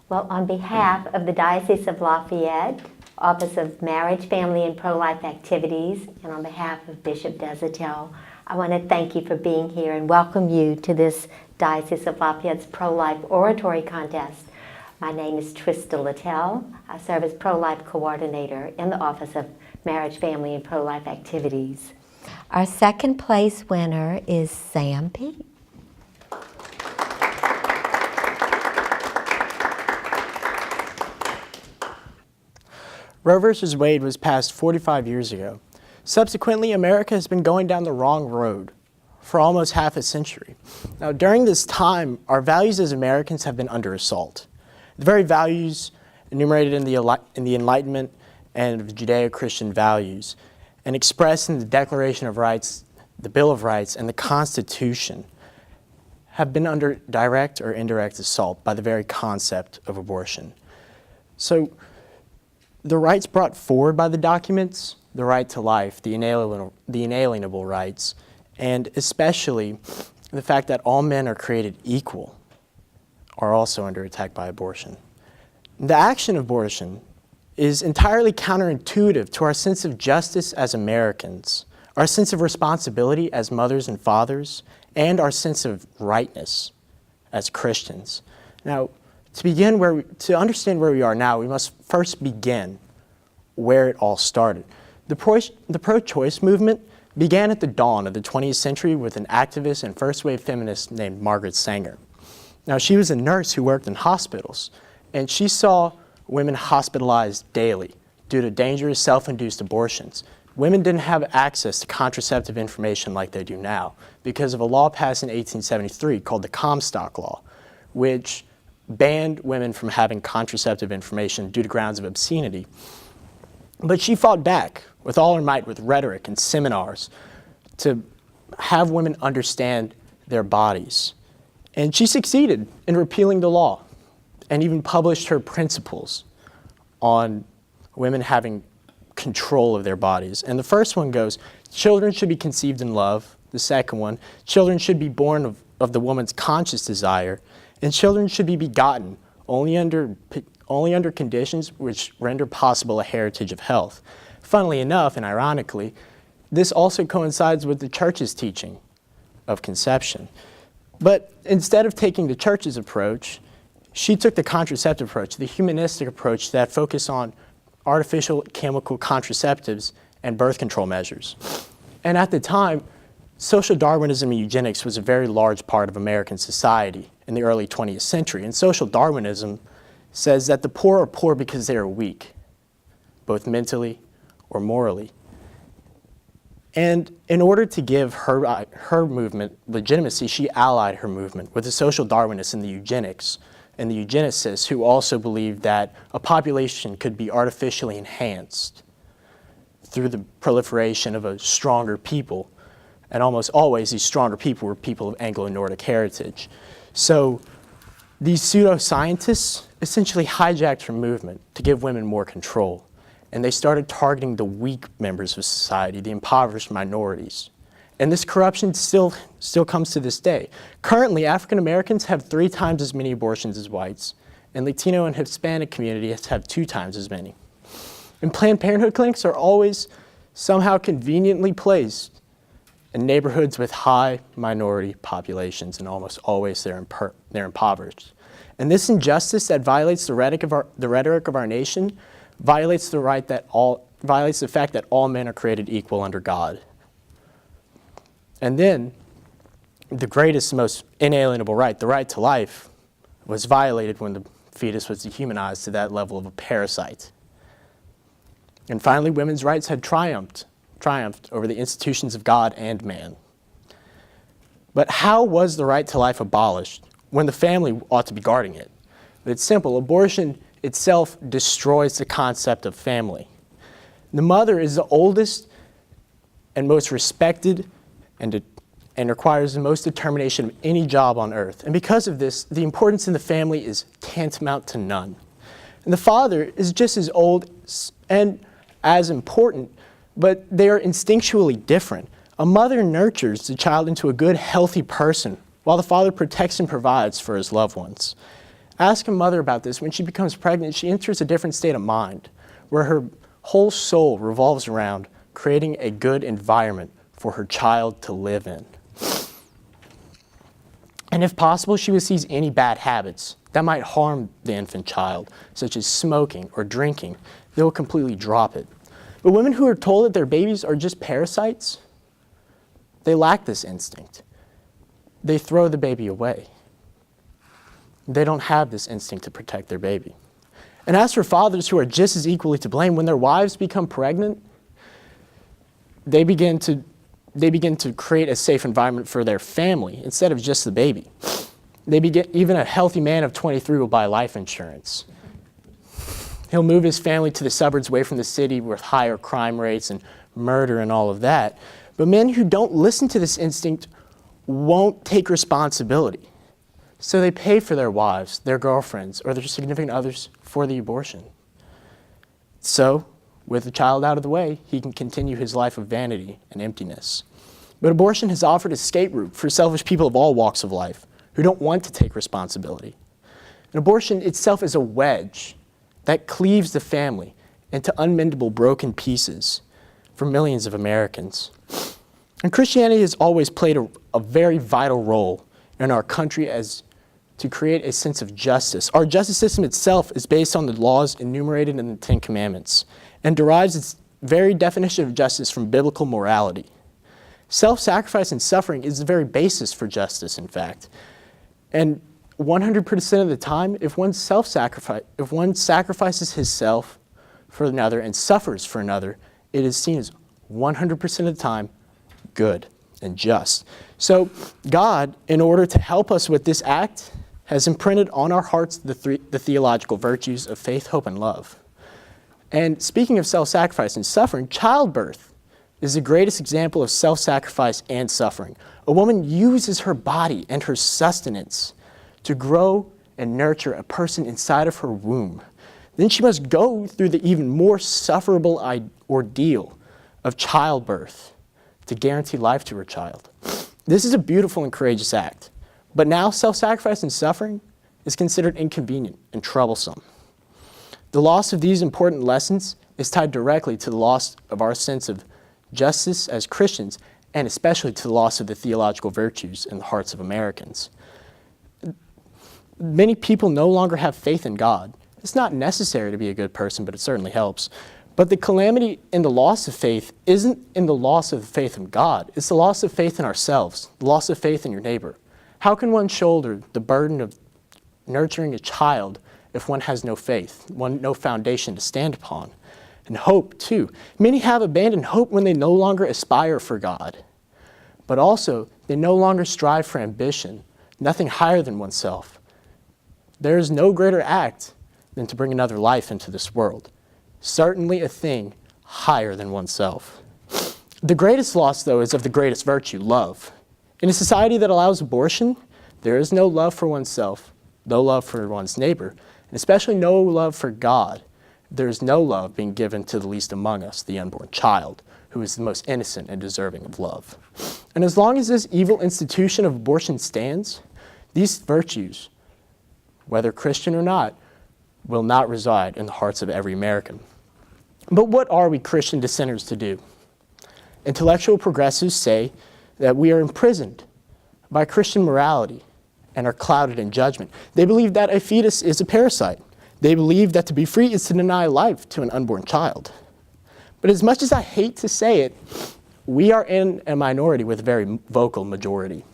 Well, on behalf of the Diocese of Lafayette, Office of Marriage, Family, and Pro-Life Activities, and on behalf of Bishop Desautels, I want to thank you for being here and welcome you to this Diocese of Lafayette's Pro-Life Oratory Contest. My name is Trista Littell. I serve as Pro-Life Coordinator in the Office of Marriage, Family, and Pro-Life Activities. Our second place winner is Sam Pete. Roe v. Wade was passed 45 years ago. Subsequently, America has been going down the wrong road for almost half a century. Now, during this time, our values as Americans have been under assault. The very values enumerated in the Enlightenment and of Judeo-Christian values and expressed in the Declaration of Rights, the Bill of Rights, and the Constitution have been under direct or indirect assault by the very concept of abortion. So, the rights brought forward by the documents, the right to life, the inalienable rights, and especially the fact that all men are created equal, are also under attack by abortion. The action of abortion is entirely counterintuitive to our sense of justice as Americans, our sense of responsibility as mothers and fathers, and our sense of rightness as Christians. Now, to understand where we are now, we must first begin where it all started. The pro-choice movement began at the dawn of the 20th century with an activist and first-wave feminist named Margaret Sanger. Now, she was a nurse who worked in hospitals, and she saw women hospitalized daily due to dangerous self-induced abortions. Women didn't have access to contraceptive information like they do now because of a law passed in 1873 called the Comstock Law, which banned women from having contraceptive information due to grounds of obscenity. But she fought back with all her might with rhetoric and seminars to have women understand their bodies. And she succeeded in repealing the law and even published her principles on women having control of their bodies. And the first one goes, children should be conceived in love. The second one, children should be born of the woman's conscious desire. And children should be begotten only under conditions which render possible a heritage of health. Funnily enough, and ironically, this also coincides with the Church's teaching of conception. But instead of taking the Church's approach, she took the contraceptive approach, the humanistic approach that focused on artificial chemical contraceptives and birth control measures. And at the time, social Darwinism and eugenics was a very large part of American society in the early 20th century. And social Darwinism says that the poor are poor because they are weak, both mentally or morally. And in order to give her movement legitimacy, she allied her movement with the social Darwinists and the eugenics and the eugenicists who also believed that a population could be artificially enhanced through the proliferation of a stronger people. And almost always these stronger people were people of Anglo-Nordic heritage. So these pseudoscientists essentially hijacked her movement to give women more control. And they started targeting the weak members of society, the impoverished minorities. And this corruption still comes to this day. Currently, African Americans have 3 times as many abortions as whites, and Latino and Hispanic communities have 2 times as many. And Planned Parenthood clinics are always somehow conveniently placed in neighborhoods with high minority populations, and almost always they're impoverished. And this injustice that violates the rhetoric of our nation violates the fact that all men are created equal under God. And then the greatest, most inalienable right, the right to life, was violated when the fetus was dehumanized to that level of a parasite. And finally, women's rights had triumphed over the institutions of God and man. But how was the right to life abolished when the family ought to be guarding it? It's simple. Abortion itself destroys the concept of family. The mother is the oldest and most respected and requires the most determination of any job on earth. And because of this, the importance in the family is tantamount to none. And the father is just as old and as important, but they are instinctually different. A mother nurtures the child into a good, healthy person, while the father protects and provides for his loved ones. Ask a mother about this. When she becomes pregnant, she enters a different state of mind, where her whole soul revolves around creating a good environment for her child to live in. And if possible, she will seize any bad habits that might harm the infant child, such as smoking or drinking. They will completely drop it. But women who are told that their babies are just parasites, they lack this instinct. They throw the baby away. They don't have this instinct to protect their baby. And as for fathers who are just as equally to blame, when their wives become pregnant, they begin to create a safe environment for their family instead of just the baby. Even a healthy man of 23 will buy life insurance. He'll move his family to the suburbs away from the city with higher crime rates and murder and all of that. But men who don't listen to this instinct won't take responsibility. So they pay for their wives, their girlfriends, or their significant others for the abortion. So, with the child out of the way, he can continue his life of vanity and emptiness. But abortion has offered an escape route for selfish people of all walks of life who don't want to take responsibility. And abortion itself is a wedge that cleaves the family into unmendable broken pieces for millions of Americans. And Christianity has always played a very vital role in our country as to create a sense of justice. Our justice system itself is based on the laws enumerated in the Ten Commandments and derives its very definition of justice from biblical morality. Self-sacrifice and suffering is the very basis for justice, in fact. And 100% of the time, if one sacrifices himself for another and suffers for another, it is seen as 100% of the time good and just. So God, in order to help us with this act, has imprinted on our hearts the theological virtues of faith, hope, and love. And speaking of self-sacrifice and suffering, childbirth is the greatest example of self-sacrifice and suffering. A woman uses her body and her sustenance to grow and nurture a person inside of her womb. Then she must go through the even more sufferable ordeal of childbirth to guarantee life to her child. This is a beautiful and courageous act. But now self-sacrifice and suffering is considered inconvenient and troublesome. The loss of these important lessons is tied directly to the loss of our sense of justice as Christians, and especially to the loss of the theological virtues in the hearts of Americans. Many people no longer have faith in God. It's not necessary to be a good person, but it certainly helps. But the calamity in the loss of faith isn't in the loss of faith in God. It's the loss of faith in ourselves, the loss of faith in your neighbor. How can one shoulder the burden of nurturing a child if one has no faith, no foundation to stand upon? And hope, too. Many have abandoned hope when they no longer aspire for God. But also, they no longer strive for ambition, nothing higher than oneself. There is no greater act than to bring another life into this world. Certainly a thing higher than oneself. The greatest loss, though, is of the greatest virtue, love. In a society that allows abortion, there is no love for oneself, no love for one's neighbor, and especially no love for God. There is no love being given to the least among us, the unborn child, who is the most innocent and deserving of love. And as long as this evil institution of abortion stands, these virtues, whether Christian or not, will not reside in the hearts of every American. But what are we Christian dissenters to do? Intellectual progressives say that we are imprisoned by Christian morality and are clouded in judgment. They believe that a fetus is a parasite. They believe that to be free is to deny life to an unborn child. But as much as I hate to say it, we are in a minority with a very vocal majority.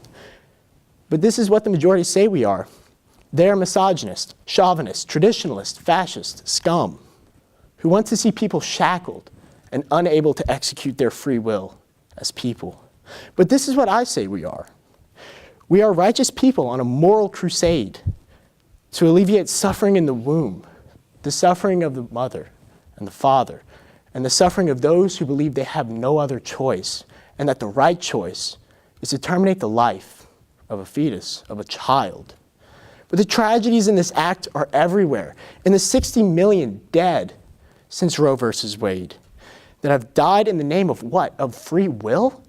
But this is what the majority say we are. They are misogynist, chauvinist, traditionalist, fascist, scum, who want to see people shackled and unable to execute their free will as people. But this is what I say we are. We are righteous people on a moral crusade to alleviate suffering in the womb, the suffering of the mother and the father, and the suffering of those who believe they have no other choice, and that the right choice is to terminate the life of a fetus, of a child. But the tragedies in this act are everywhere. In the 60 million dead since Roe versus Wade that have died in the name of what? Of free will?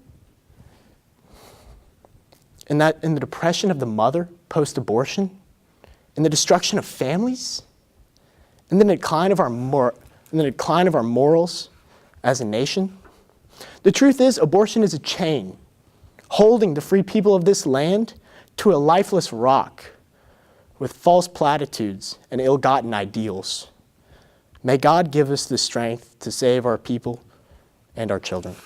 And that in the depression of the mother post-abortion? in the destruction of families, in the decline of our morals as a nation? The truth is, abortion is a chain holding the free people of this land to a lifeless rock with false platitudes and ill-gotten ideals. May God give us the strength to save our people and our children.